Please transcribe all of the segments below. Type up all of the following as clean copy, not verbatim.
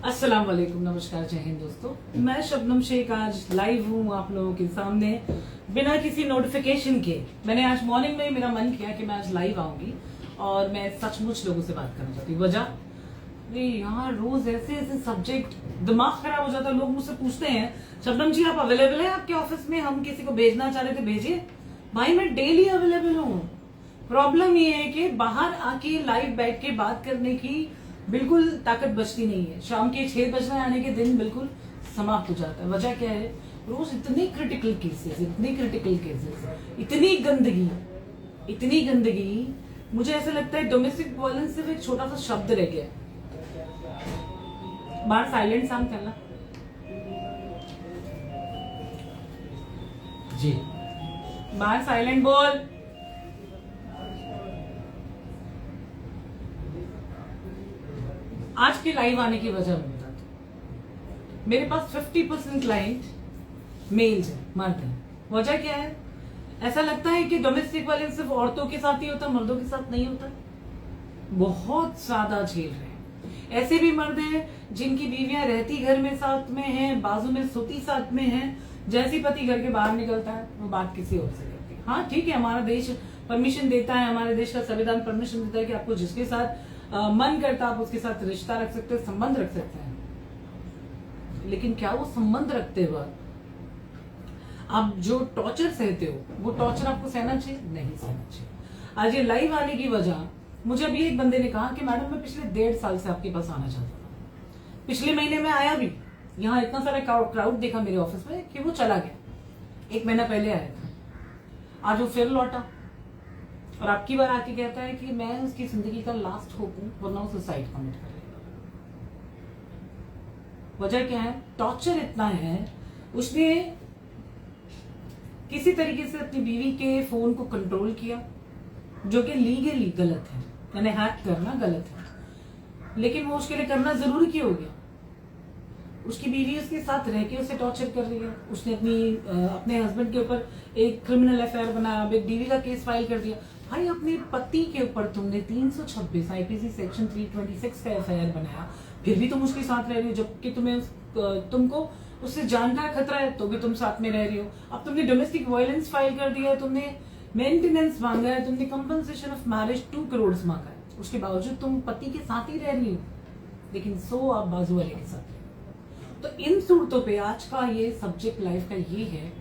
अस्सलाम वालेकुम, नमस्कार, जय हिंद दोस्तों। मैं शबनम शेख आज लाइव हूँ आप लोगों के सामने बिना किसी नोटिफिकेशन के। मैंने आज मॉर्निंग में मेरा मन किया कि मैं आज लाइव आऊंगी और मैं सचमुच लोगों से बात करना चाहती हूँ। वजह अरे यार, रोज ऐसे ऐसे सब्जेक्ट दिमाग खराब हो जाता है। लोग मुझसे पूछते हैं, शबनम जी आप अवेलेबल है आपके ऑफिस में, हम किसी को भेजना चाह रहे थे, भेजिए। भाई मैं डेली अवेलेबल हूँ। प्रॉब्लम ये है कि बाहर आके लाइव बैठ के बात करने की बिल्कुल ताकत बचती नहीं है। शाम के 6 बजने आने के दिन बिल्कुल समाप्त हो जाता है। वजह क्या है? रोज इतने क्रिटिकल केसेस, इतनी गंदगी। मुझे ऐसा लगता है डोमेस्टिक वायलेंस सिर्फ एक छोटा सा शब्द रह गया। बाहर साइलेंट साउंड करना जी, बाहर साइलेंट बोल। आज के लाइव आने की वजह मैं बताती हूँ। मेरे पास 50% क्लाइंट मेल्स हैं, मर्द हैं। वजह क्या है? ऐसा लगता है कि डोमेस्टिक वायलेंस सिर्फ औरतों के साथ ही होता है, मर्दों के साथ नहीं होता। बहुत ज्यादा झेल रहे हैं। ऐसे भी मर्द हैं जिनकी बीवियां रहती घर में साथ में हैं, बाजू में सोती साथ में हैं। जैसे ही पति घर के बाहर निकलता है वो बात किसी और से करती है। हाँ ठीक है, हमारा देश परमिशन देता है, हमारे देश का संविधान परमिशन देता है कि आपको जिसके साथ मन करता आप उसके साथ रिश्ता रख सकते हैं, संबंध रख सकते हैं। लेकिन क्या वो संबंध रखते वक्त आप जो टॉर्चर सहते हो वो टॉर्चर आपको सहना चाहिए? नहीं सहना चाहिए। आज ये लाइव आने की वजह, मुझे अभी एक बंदे ने कहा कि मैडम मैं पिछले 1.5 साल से आपके पास आना चाहता था। पिछले महीने में आया भी, यहाँ इतना सारा क्राउड देखा मेरे ऑफिस में कि वो चला गया। 1 महीना पहले आया था, आज वो फिर लौटा और आपकी बार आके कहता है कि मैं उसकी जिंदगी का लास्ट होप हूं, वरना वो सुसाइड कमिट कर लेगा। वजह क्या है? टॉर्चर इतना है। उसने किसी तरीके से अपनी बीवी के फोन को कंट्रोल किया, जो कि लीगली गलत है, यानी हैक करना गलत है। लेकिन वो उसके लिए करना जरूरी क्यों हो गया? उसकी बीवी उसके साथ रह के उसे टॉर्चर कर रही है। उसने अपने हस्बैंड के ऊपर एक क्रिमिनल एफआईआर बनाया, एक डीवी का केस फाइल कर दिया। भाई अपने पति के ऊपर तुमने 326 आईपीसी सेक्शन 326 का एफआईआर बनाया, फिर भी तुम उसके साथ रह रही हो, जबकि तुमको उससे जान का खतरा है, तो भी तुम साथ में रह रही हो। अब तुमने डोमेस्टिक वायलेंस फाइल कर दिया है, तुमने मेंटेनेंस मांगा है, तुमने कंपनसेशन ऑफ मैरिज 2 करोड़ मांगा है। उसके बावजूद तुम पति के साथ ही रह रही हो, लेकिन आप बाजू वाले के साथ। तो इन सूरतों पे आज का ये सब्जेक्ट लाइफ का ये है,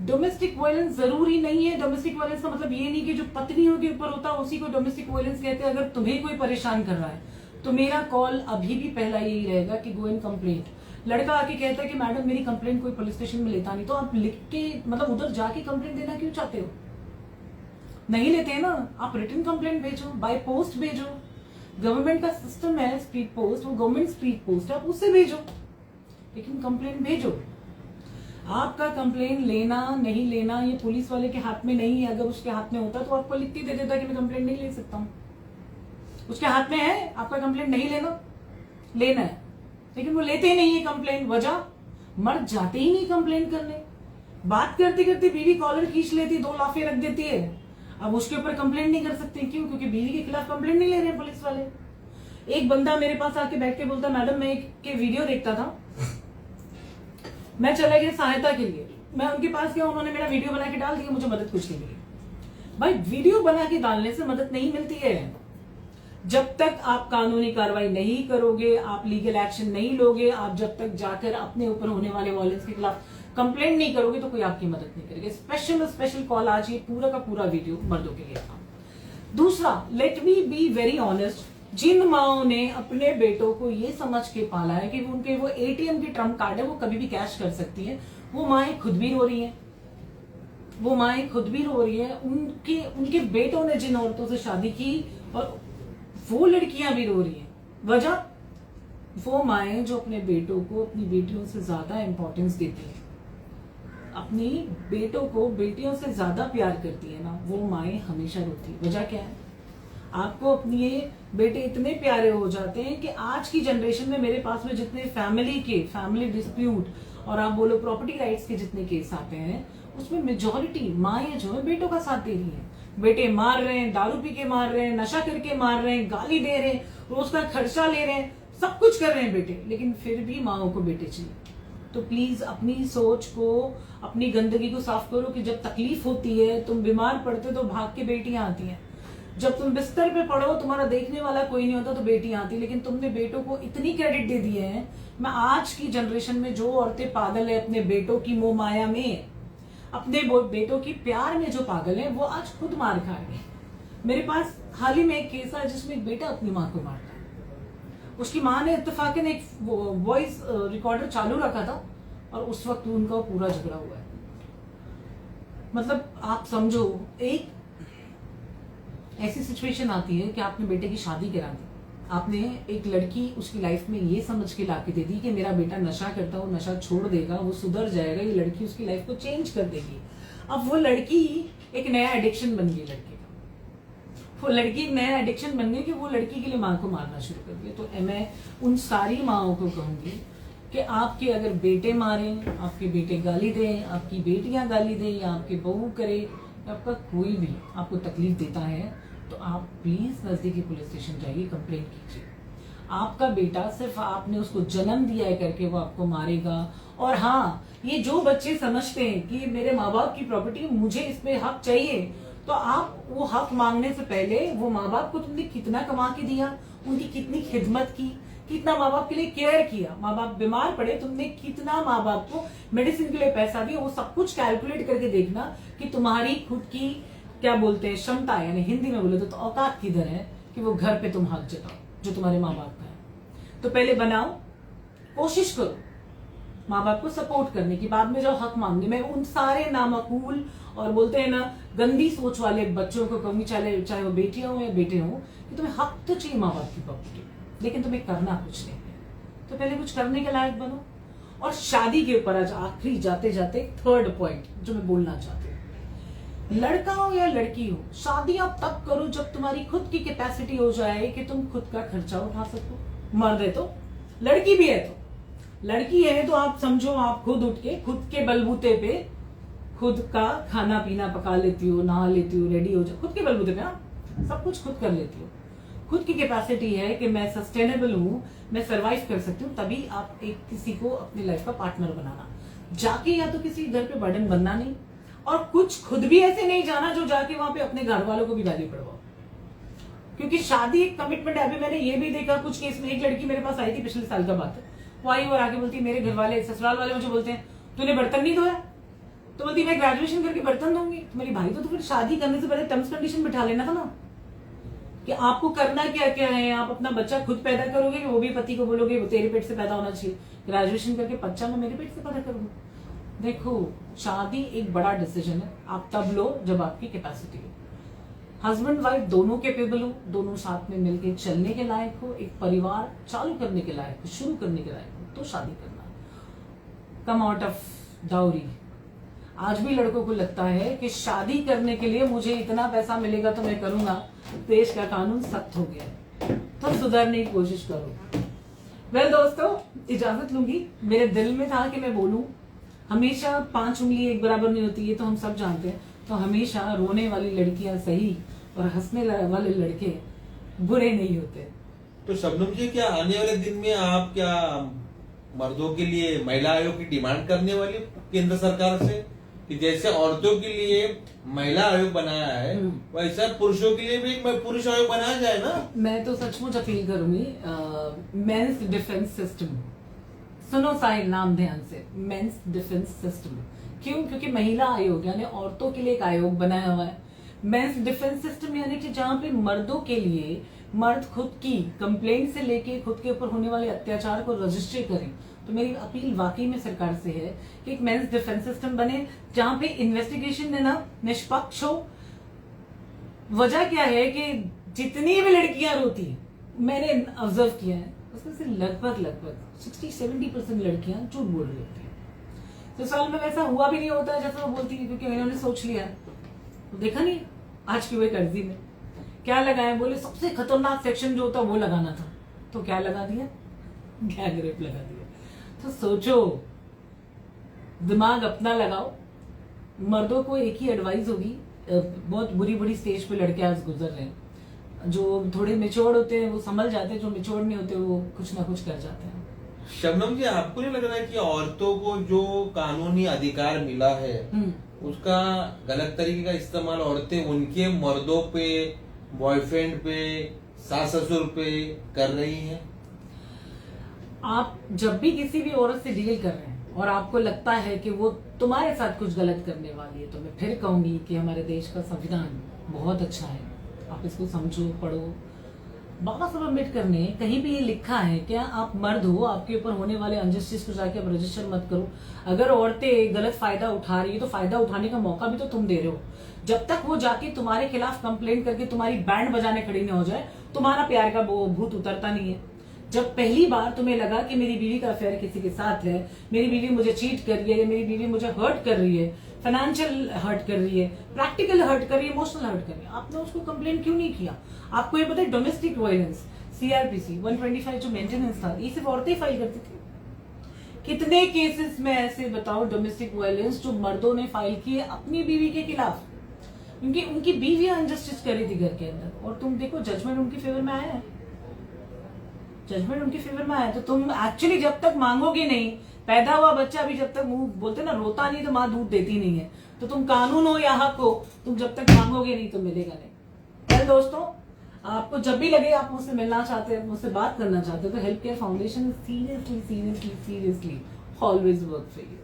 डोमेस्टिक वायलेंस जरूरी नहीं है। डोमेस्टिक वायलेंस का मतलब ये नहीं कि जो पत्नियों के ऊपर होता है उसी को डोमेस्टिक वायलेंस कहते हैं। अगर तुम्हें कोई परेशान कर रहा है तो मेरा कॉल अभी भी पहला यही रहेगा कि गो इन कंप्लेंट। लड़का आके कहता है कि मैडम मेरी कंप्लेंट कोई पुलिस स्टेशन में लेता नहीं, तो आप लिख के मतलब उधर जाके कंप्लेंट देना क्यों चाहते हो? नहीं लेते हैं ना, आप रिटन कंप्लेंट भेजो, बाय पोस्ट भेजो। गवर्नमेंट का सिस्टम है स्पीड पोस्ट, वो गवर्नमेंट स्पीड पोस्ट है, आप उससे भेजो, लेकिन कंप्लेंट भेजो। आपका कंप्लेन लेना नहीं लेना ये पुलिस वाले के हाथ में नहीं है। अगर उसके हाथ में होता तो आपको लिख के दे देता कि मैं कंप्लेंट नहीं ले सकता हूँ। उसके हाथ में है आपका कंप्लेंट नहीं लेना है, लेकिन वो लेते ही नहीं है कंप्लेंट। वजह, मर्द जाते ही नहीं कंप्लेंट करने। बात करते करते बीवी कॉलर खींच लेती, 2 लाफे रख देती है। अब उसके ऊपर कंप्लेंट नहीं कर सकते, क्यों? क्योंकि बीवी के खिलाफ कंप्लेंट नहीं ले रहे पुलिस वाले। एक बंदा मेरे पास आके बैठ के बोलता, मैडम मैं एक वीडियो देखता था, मैं चला गया सहायता के लिए, मैं उनके पास गया, उन्होंने मेरा वीडियो बना के डाल दिया, मुझे मदद कुछ नहीं मिली। भाई वीडियो बना के डालने से मदद नहीं मिलती है। जब तक आप कानूनी कार्रवाई नहीं करोगे, आप लीगल एक्शन नहीं लोगे, आप जब तक जाकर अपने ऊपर होने वाले वायलेंस के खिलाफ कंप्लेंट नहीं करोगे, तो कोई आपकी मदद नहीं करेगा। स्पेशल कॉल आज ये पूरा का पूरा वीडियो मर्दों के लिए था। दूसरा, let me be very honest, जिन माओं ने अपने बेटों को ये समझ के पाला है कि उनके वो एटीएम की ट्रम्प कार्ड है, वो कभी भी कैश कर सकती है, वो माएं खुद भी रो रही हैं। उनके बेटों ने जिन औरतों से शादी की और वो लड़कियां भी रो रही हैं। वजह, वो माएं जो अपने बेटों को अपनी बेटियों से ज्यादा इंपॉर्टेंस देती है, अपनी बेटों को बेटियों से ज्यादा प्यार करती है ना, वो माएं हमेशा रोती है। वजह क्या है? आपको अपने बेटे इतने प्यारे हो जाते हैं कि आज की जनरेशन में मेरे पास में जितने फैमिली डिस्प्यूट और आप बोलो प्रॉपर्टी राइट्स के जितने केस आते हैं, उसमें मेजॉरिटी माएं जो है बेटों का साथ दे रही हैं। बेटे मार रहे हैं, दारू पी के मार रहे हैं, नशा करके मार रहे हैं, गाली दे रहे हैं, रोज का खर्चा ले रहे हैं, सब कुछ कर रहे हैं बेटे, लेकिन फिर भी माओ को बेटे चाहिए। तो प्लीज अपनी सोच को, अपनी गंदगी को साफ करो कि जब तकलीफ होती है, तुम बीमार पड़ते तो भाग के बेटियां आती हैं, जब तुम बिस्तर पे पड़ो तुम्हारा देखने वाला कोई नहीं होता तो बेटियां आती। लेकिन तुमने बेटों को इतनी क्रेडिट दे दिए हैं। मैं आज की जनरेशन में जो औरतें पागल है अपने बेटों की मोह माया में, अपने बेटों की प्यार में जो पागल है, वो आज खुद मार खा रहे हैं। मेरे पास हाल ही में एक केस है जिसमें एक बेटा अपनी माँ को मारता है। उसकी माँ ने इत्तेफाकन एक वॉइस रिकॉर्डर चालू रखा था और उस वक्त उनका पूरा झगड़ा हुआ है। मतलब आप समझो, एक ऐसी सिचुएशन आती है कि आपने बेटे की शादी करा दी, आपने एक लड़की उसकी लाइफ में ये समझ के लाके दे दी कि मेरा बेटा नशा करता, वो नशा छोड़ देगा, वो सुधर जाएगा, ये लड़की उसकी लाइफ को चेंज कर देगी। अब वो लड़की एक नया एडिक्शन बन गई लड़के का, वो लड़की एक नया एडिक्शन बन गई कि वो लड़की के लिए माँ को मारना शुरू कर दिया। तो मैं उन सारी माओं को कहूंगी कि आपके अगर बेटे मारें, आपके बेटे गाली दें, आपकी बेटियां गाली दें या आपके बहू करे, आपका कोई भी आपको तकलीफ देता है, तो आप प्लीज नजदीकी पुलिस स्टेशन जाइए, कंप्लेंट कीजिए। आपका बेटा सिर्फ आपने उसको जन्म दिया है करके वो आपको मारेगा। और हाँ, ये जो बच्चे समझते हैं कि मेरे माँ बाप की प्रॉपर्टी, मुझे इसमें हक चाहिए, तो आप वो हक मांगने से पहले वो माँ बाप को तुमने कितना कमा के दिया, उनकी कितनी खिदमत की, कितना माँ बाप के लिए केयर किया, माँ बाप बीमार पड़े तुमने कितना माँ बाप को मेडिसिन के लिए पैसा दिया, वो सब कुछ कैलकुलेट करके देखना कि तुम्हारी खुद की क्या बोलते हैं क्षमता, यानी हिंदी में बोले तो औकात किधर है कि वो घर पे तुम हक जताओ जो तुम्हारे माँ बाप का है। तो पहले बनाओ, कोशिश करो माँ बाप को सपोर्ट करने की, बाद में जाओ हक मांगने। मैं उन सारे नामकूल और बोलते हैं ना गंदी सोच वाले बच्चों को कहूंगी, चाहे वो बेटियां हो या बेटे हो, कि तुम्हें हक तो चाहिए माँ बाप की प्रॉपर्टी, लेकिन तुम्हें करना कुछ नहीं है। तो पहले कुछ करने के लायक बनो। और शादी के ऊपर आज आखिरी जाते जाते थर्ड पॉइंट जो मैं बोलना चाहती हूँ, लड़का हो या लड़की हो, शादी आप तब करो जब तुम्हारी खुद की कैपेसिटी हो जाए कि तुम खुद का खर्चा उठा सको। मर्द है तो, लड़की भी है तो, लड़की है तो आप समझो आप खुद उठ के खुद के बलबूते पे खुद का खाना पीना पका लेती हो, नहा लेती हो, रेडी हो जाओ, खुद के बलबूते पे, हाँ सब कुछ खुद कर लेती हो। खुद की कैपेसिटी है कि मैं सस्टेनेबल हूं, मैं सरवाइव कर सकती हूँ, तभी आप एक किसी को अपनी लाइफ का पार्टनर बनाना। जाके या तो किसी घर पे बर्डन बनना नहीं, और कुछ खुद भी ऐसे नहीं जाना जो जाके वहां पे अपने घर वालों को भी गाली पड़वाओ, क्योंकि शादी एक कमिटमेंट है। अभी मैंने ये भी देखा कुछ केस में, एक लड़की मेरे पास आई थी, पिछले साल का बात है, वो आई और आके बोलती मेरे घर वाले ससुराल वाले मुझे बोलते हैं तूने बर्तन नहीं धोया, तो बोलती मैं ग्रेजुएशन करके बर्तन धोऊंगी। तो मेरी भाई तो फिर शादी करने से पहले टर्म्स कंडीशन बिठा लेना था ना, कि आपको करना क्या क्या है, आप अपना बच्चा खुद पैदा करोगे कि वो भी पति को बोलोगे वो तेरे पेट से पैदा होना चाहिए, ग्रेजुएशन करके बच्चा मैं मेरे पेट से पैदा करूंगा। देखो शादी एक बड़ा डिसीजन है, आप तब लो जब आपकी कैपेसिटी हो, हस्बैंड वाइफ दोनों कैपेबल हो, दोनों साथ में मिलकर चलने के लायक हो, एक परिवार चालू करने के लायक हो, शुरू करने के लायक हो, तो शादी करना। Come out of dowry. आज भी लड़कों को लगता है कि शादी करने के लिए मुझे इतना पैसा मिलेगा तो मैं करूंगा, देश का कानून सख्त हो गया है, तो सुधारने की कोशिश करो। वेल दोस्तों, इजाजत लूंगी, मेरे दिल में था कि मैं बोलूं, हमेशा 5 उंगली एक बराबर नहीं होती, ये तो हम सब जानते हैं, तो हमेशा रोने वाली लड़कियां सही और हंसने वाले लड़के बुरे नहीं होते। तो शबनम जी, क्या आने वाले दिन में आप क्या मर्दों के लिए महिला आयोग की डिमांड करने वाली केंद्र सरकार से, कि जैसे औरतों के लिए महिला आयोग बनाया है वैसा पुरुषों के लिए भी एक पुरुष आयोग बनाया जाए ना? मैं तो सचमुच अपील करूंगी, मेंस डिफेंस सिस्टम, सुनो साहिल नाम ध्यान से, मेंस डिफेंस सिस्टम। क्यों? क्योंकि महिला आयोग यानी औरतों के लिए एक आयोग बनाया हुआ है, मेंस डिफेंस सिस्टम, यानी कि जहां पे मर्दों के लिए मर्द खुद की कंप्लेंट से लेके खुद के ऊपर होने वाले अत्याचार को रजिस्टर करें। तो मेरी अपील वाकई में सरकार से है कि एक मेंस डिफेंस सिस्टम बने जहां पे इन्वेस्टिगेशन है ना निष्पक्ष हो। वजह क्या है कि जितनी भी लड़कियां रोती हैं, मैंने ऑब्जर्व किया है, उसमें से लगभग 60-70% लड़कियां झूठ बोल रही होती हैं। तो साल में वैसा हुआ भी नहीं होता जैसा वो बोलती है, क्योंकि इन्होंने सोच लिया। तो देखा नहीं आज की वही अर्जी में क्या लगाया, बोले सबसे खतरनाक सेक्शन जो होता वो लगाना था, तो क्या लगा दिया, गैंग रेप लगा दिया। तो सोचो, दिमाग अपना लगाओ। मर्दों को एक ही एडवाइस होगी, बहुत बुरी बुरी स्टेज पे लड़के आज गुजर रहे हैं, जो थोड़े मेच्योर होते हैं वो संभल जाते हैं, जो मेच्योर नहीं होते वो कुछ ना कुछ कर जाते हैं। शबनम जी, आपको नहीं लग रहा है कि औरतों को जो कानूनी अधिकार मिला है उसका गलत तरीके का इस्तेमाल औरतें उनके मर्दों पे, बॉयफ्रेंड पे, सास ससुर पे कर रही हैं? आप जब भी किसी भी औरत से डील कर रहे हैं और आपको लगता है कि वो तुम्हारे साथ कुछ गलत करने वाली है, तो मैं फिर कहूंगी कि हमारे देश का संविधान बहुत अच्छा है, आप इसको समझो, पढ़ो। बाबा साहब अम्बेडकर ने कहीं भी ये लिखा है क्या? आप मर्द हो, आपके ऊपर होने वाले अनजस्टिस को जाके आप रजिस्टर मत करो। अगर औरतें गलत फायदा उठा रही है तो फायदा उठाने का मौका भी तो तुम दे रहे हो। जब तक वो जाके तुम्हारे खिलाफ कंप्लेंट करके तुम्हारी बैंड बजाने खड़ी नहीं हो जाए, तुम्हारा प्यार का वो भूत उतरता नहीं है। जब पहली बार तुम्हें लगा कि मेरी बीवी का अफेयर किसी के साथ है, मेरी बीवी मुझे चीट कर रही है, मेरी बीवी मुझे हर्ट कर रही है, फाइनेंशियल हर्ट कर रही है, प्रैक्टिकल हर्ट कर रही है, इमोशनल हर्ट कर रही है, आपने उसको कंप्लेन क्यों नहीं किया? आपको ये पता है डोमेस्टिक वायलेंस CRPC 125 जो मेंटेनेंस था, ये सिर्फ औरतें फाइल करती थी। कितने केसेस में ऐसे बताओ डोमेस्टिक वायलेंस जो मर्दों ने फाइल किए अपनी बीवी के खिलाफ, क्योंकि उनकी बीवी अनजस्टिस कर रही थी घर के अंदर, और तुम देखो जजमेंट उनकी फेवर में आया है। जजमेंट उनके फेवर में आया तो तुम एक्चुअली जब तक मांगोगे नहीं, पैदा हुआ बच्चा भी जब तक मुंह बोलते ना रोता नहीं तो माँ दूध देती नहीं है, तो तुम कानून हो या हक हो, तुम जब तक मांगोगे नहीं तो मिलेगा नहीं। तो दोस्तों, आपको जब भी लगे आप मुझसे मिलना चाहते हैं, मुझसे बात करना चाहते हैं, तो help care foundation seriously always work for you.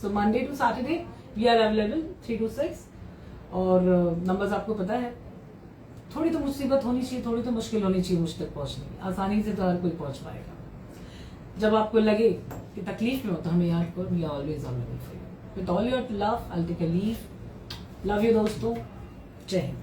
So Monday to Saturday we are available 3 to 6, और नंबर्स आपको पता है। थोड़ी तो मुसीबत होनी चाहिए, थोड़ी तो मुश्किल होनी चाहिए मुझ तक पहुंचने की, आसानी से तो हर कोई पहुंच पाएगा। जब आपको लगे कि तकलीफ में हो तो हमें याद करो, we are always available for you. With all your love I will take a leave. Love you दोस्तों, जय हिंद।